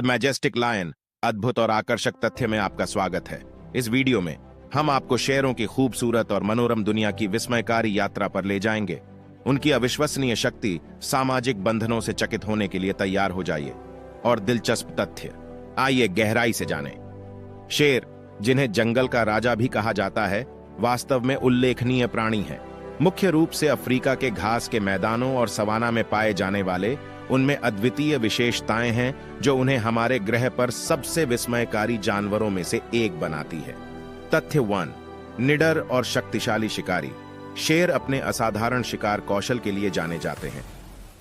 Majestic lion, अद्भुत और आकर्षक तथ्य में आपका स्वागत है। इस वीडियो में हम आपको शेरों की खूबसूरत और मनोरम दुनिया की विस्मयकारी यात्रा पर ले जाएंगे। उनकी अविश्वसनीय शक्ति, सामाजिक बंधनों से चकित होने के लिए तैयार हो जाइए और दिलचस्प तथ्य आइए गहराई से जानें। शेर, जिन्हें जंगल का राजा भी कहा जाता है, वास्तव में उल्लेखनीय प्राणी है। मुख्य रूप से अफ्रीका के घास के मैदानों और सवाना में पाए जाने वाले उनमें अद्वितीय विशेषताएं हैं जो उन्हें हमारे ग्रह पर सबसे विस्मयकारी जानवरों में से एक बनाती है। तथ्य 1, निडर और शक्तिशाली शिकारी। शेर अपने असाधारण शिकार कौशल के लिए जाने जाते हैं।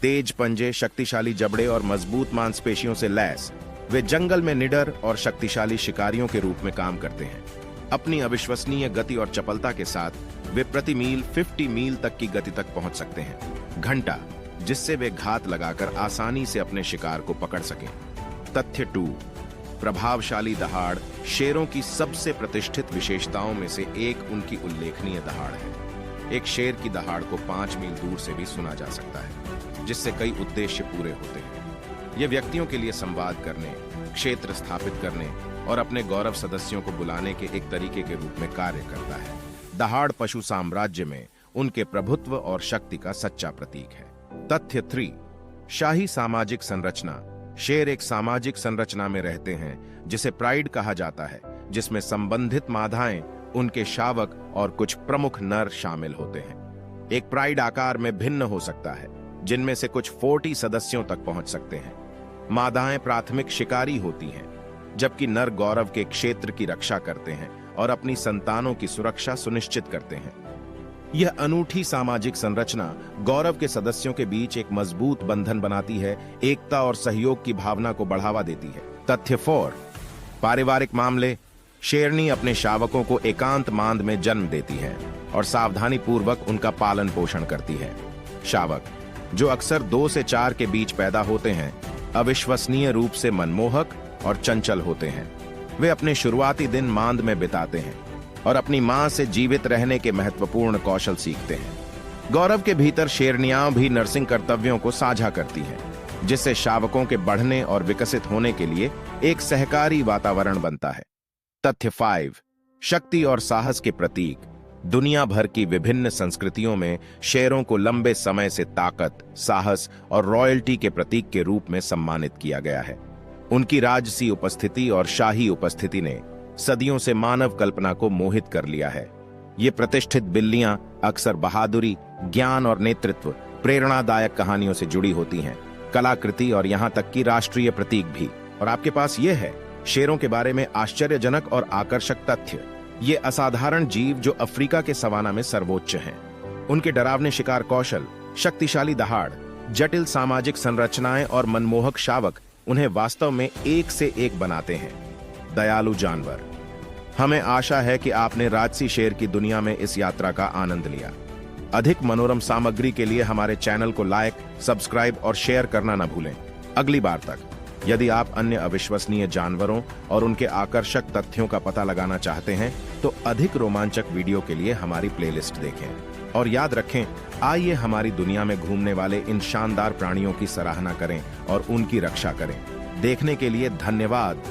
तेज पंजे, शक्तिशाली जबड़े और मजबूत मांसपेशियों से लैस वे जंगल में निडर और शक्तिशाली शिकारियों के रूप में काम करते हैं। अपनी अविश्वसनीय गति और चपलता के साथ वे प्रति मील 50 मील तक की गति तक पहुंच सकते हैं। घंटा, जिससे वे घात लगाकर आसानी से अपने शिकार को पकड़ सकें। तथ्य 2, प्रभावशाली दहाड़। शेरों की सबसे प्रतिष्ठित विशेषताओं में से एक उनकी उल्लेखनीय दहाड़ है। एक शेर की दहाड़ को 5 मील दूर से भी सुना जा सकता है, जिससे कई उद्देश्य पूरे होते हैं। यह व्यक्तियों के लिए संवाद करने, क्षेत्र स्थापित करने और अपने गौरव सदस्यों को बुलाने के एक तरीके के रूप में कार्य करता है। दहाड़ पशु साम्राज्य में उनके प्रभुत्व और शक्ति का सच्चा प्रतीक है। तथ्य 3, शाही सामाजिक संरचना। शेर एक सामाजिक संरचना में रहते हैं जिसे प्राइड कहा जाता है, जिसमें संबंधित मादाएं, उनके शावक और कुछ प्रमुख नर शामिल होते हैं। एक प्राइड आकार में भिन्न हो सकता है, जिनमें से कुछ 40 सदस्यों तक पहुंच सकते हैं। मादाएं प्राथमिक शिकारी होती हैं, जबकि नर गौरव के क्षेत्र की रक्षा करते हैं और अपनी संतानों की सुरक्षा सुनिश्चित करते हैं। यह अनूठी सामाजिक संरचना गौरव के सदस्यों के बीच एक मजबूत बंधन बनाती है, एकता और सहयोग की भावना को बढ़ावा देती है। तथ्य 4, पारिवारिक मामले। शेरनी अपने शावकों को एकांत मांद में जन्म देती है और सावधानी पूर्वक उनका पालन पोषण करती है। शावक, जो अक्सर 2 से 4 के बीच पैदा होते हैं, अविश्वसनीय रूप से मनमोहक और चंचल होते हैं। वे अपने शुरुआती दिन मांद में बिताते हैं और अपनी मां से जीवित रहने के महत्वपूर्ण कौशल सीखते हैं। गौरव के भीतर शेरनियां भी नर्सिंग कर्तव्यों को साझा करती हैं, जिससे शावकों के बढ़ने और विकसित होने के लिए एक सहकारी वातावरण बनता है। तथ्य 5, शक्ति और साहस के प्रतीक। दुनिया भर की विभिन्न संस्कृतियों में शेरों को लंबे समय से ताकत, साहस और रॉयल्टी के प्रतीक के रूप में सम्मानित किया गया है। उनकी राजसी उपस्थिति और शाही उपस्थिति ने सदियों से मानव कल्पना को मोहित कर लिया है। ये प्रतिष्ठित बिल्लियां अक्सर बहादुरी, ज्ञान और नेतृत्व, प्रेरणादायक कहानियों से जुड़ी होती हैं, कलाकृति और यहां तक कि राष्ट्रीय प्रतीक भी। और आपके पास ये है शेरों के बारे में आश्चर्यजनक और आकर्षक तथ्य। ये असाधारण जीव जो अफ्रीका के सवाना में सर्वोच्च हैं। उनके डरावने शिकार कौशल, शक्तिशाली दहाड़, जटिल सामाजिक संरचनाएं और मनमोहक शावक उन्हें वास्तव में एक से एक बनाते हैं। दयालु जानवर। हमें आशा है कि आपने राजसी शेर की दुनिया में इस यात्रा का आनंद लिया। अधिक मनोरम सामग्री के लिए हमारे चैनल को लाइक, सब्सक्राइब और शेयर करना न भूलें। अगली बार तक, यदि आप अन्य अविश्वसनीय जानवरों और उनके आकर्षक तथ्यों का पता लगाना चाहते हैं, तो अधिक रोमांचक वीडियो के लिए हमारी प्लेलिस्ट देखें। और याद रखें, आइए हमारी दुनिया में घूमने वाले इन शानदार प्राणियों की सराहना करें और उनकी रक्षा करें। देखने के लिए धन्यवाद।